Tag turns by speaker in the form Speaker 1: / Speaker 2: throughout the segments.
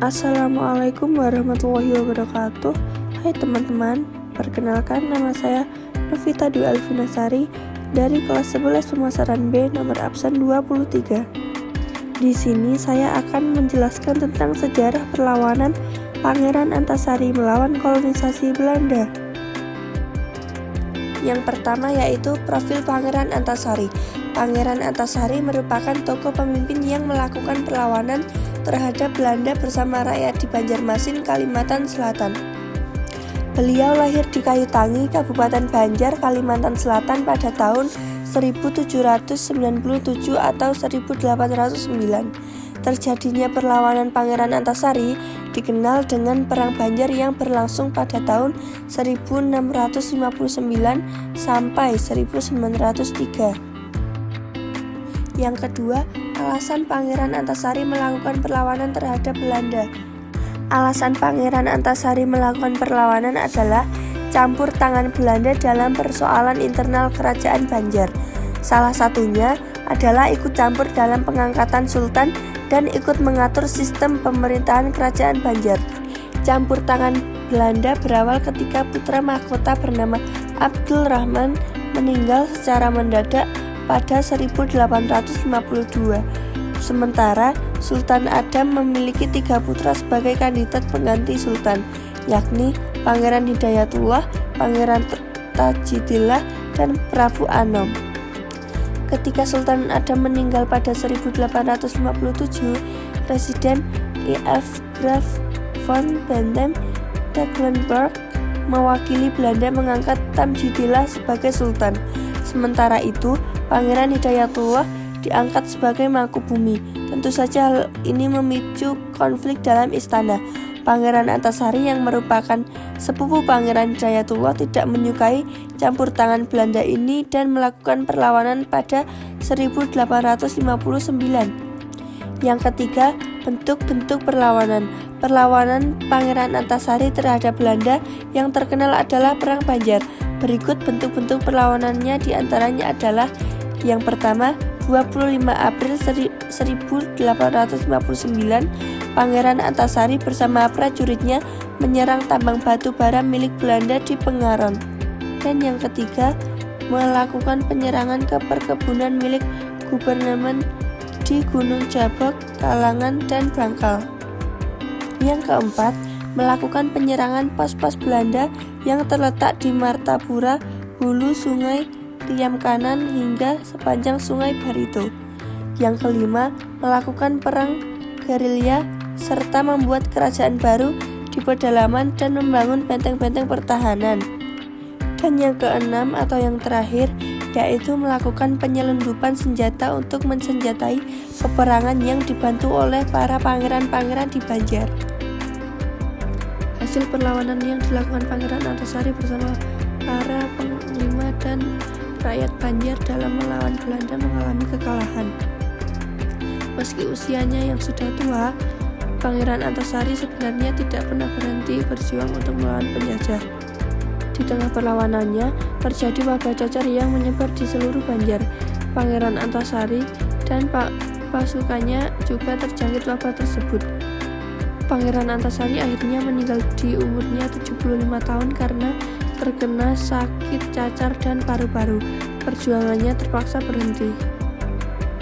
Speaker 1: Assalamualaikum warahmatullahi wabarakatuh. Hai teman-teman, perkenalkan nama saya Novita Dwi Alvinasari dari kelas 11 pemasaran B nomor absen 23. Di sini saya akan menjelaskan tentang sejarah perlawanan Pangeran Antasari melawan kolonisasi Belanda. Yang pertama yaitu profil Pangeran Antasari. Pangeran Antasari merupakan tokoh pemimpin yang melakukan perlawanan terhadap Belanda bersama rakyat di Banjarmasin, Kalimantan Selatan. Beliau lahir di Kayutangi, Kabupaten Banjar, Kalimantan Selatan pada tahun 1797 atau 1809. Terjadinya perlawanan Pangeran Antasari dikenal dengan Perang Banjar yang berlangsung pada tahun 1659 sampai 1903. Yang kedua, alasan Pangeran Antasari melakukan perlawanan terhadap Belanda. Alasan Pangeran Antasari melakukan perlawanan adalah campur tangan Belanda dalam persoalan internal kerajaan Banjar. Salah satunya adalah ikut campur dalam pengangkatan sultan dan ikut mengatur sistem pemerintahan kerajaan Banjar. Campur tangan Belanda berawal ketika putra mahkota bernama Abdul Rahman meninggal secara mendadak pada 1852. Sementara Sultan Adam memiliki 3 putra sebagai kandidat pengganti sultan, yakni Pangeran Hidayatullah, Pangeran Tajidillah, dan Prabu Anom. Ketika Sultan Adam meninggal pada 1857, Presiden I.F. Graf von Bentheim Tecklenburg mewakili Belanda mengangkat Tamjidillah sebagai sultan. Sementara itu, Pangeran Hidayatullah diangkat sebagai Mangkubumi. Tentu saja hal ini memicu konflik dalam istana. Pangeran Antasari yang merupakan sepupu Pangeran Hidayatullah tidak menyukai campur tangan Belanda ini dan melakukan perlawanan pada 1859. Yang ketiga, bentuk-bentuk perlawanan. Perlawanan Pangeran Antasari terhadap Belanda yang terkenal adalah Perang Banjar. Berikut bentuk-bentuk perlawanannya, diantaranya adalah yang pertama, 25 April 1859, Pangeran Antasari bersama prajuritnya menyerang tambang batu bara milik Belanda di Pengaron. Dan yang ketiga, melakukan penyerangan ke perkebunan milik Gubernemen di Gunung Jabok, Kalangan, dan Bangkal. Yang keempat, melakukan penyerangan pos-pos Belanda yang terletak di Martapura, hulu Sungai Riam Kanan hingga sepanjang Sungai Barito. Yang kelima, melakukan perang gerilya serta membuat kerajaan baru di pedalaman dan membangun benteng-benteng pertahanan. Dan yang keenam atau yang terakhir, yaitu melakukan penyelundupan senjata untuk mensenjatai peperangan yang dibantu oleh para pangeran-pangeran di Banjar. Hasil perlawanan yang dilakukan Pangeran Antasari bersama para panglima dan rakyat Banjar dalam melawan Belanda mengalami kekalahan. Meski usianya yang sudah tua, Pangeran Antasari sebenarnya tidak pernah berhenti berjuang untuk melawan penjajah. Di tengah perlawanannya, terjadi wabah cacar yang menyebar di seluruh Banjar. Pangeran Antasari dan pasukannya juga terjangkit wabah tersebut. Pangeran Antasari akhirnya meninggal di umurnya 75 tahun karena terkena sakit cacar dan paru-paru. Perjuangannya terpaksa berhenti.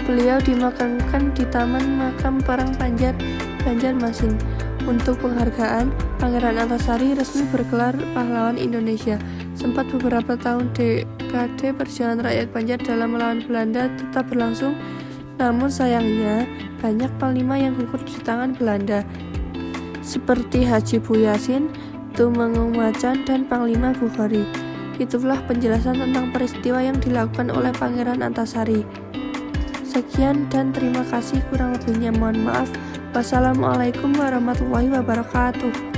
Speaker 1: Beliau dimakamkan di Taman Makam Perang Banjar, Banjarmasin. Untuk penghargaan, Pangeran Antasari resmi bergelar Pahlawan Indonesia. Sempat beberapa tahun dekade perjuangan rakyat Banjar dalam melawan Belanda tetap berlangsung, namun sayangnya banyak panglima yang gugur di tangan Belanda, seperti Haji Buyasin, Tumenggung Macan, dan Panglima Bukhari. Itulah penjelasan tentang peristiwa yang dilakukan oleh Pangeran Antasari. Sekian dan terima kasih, kurang lebihnya mohon maaf. Wassalamualaikum warahmatullahi wabarakatuh.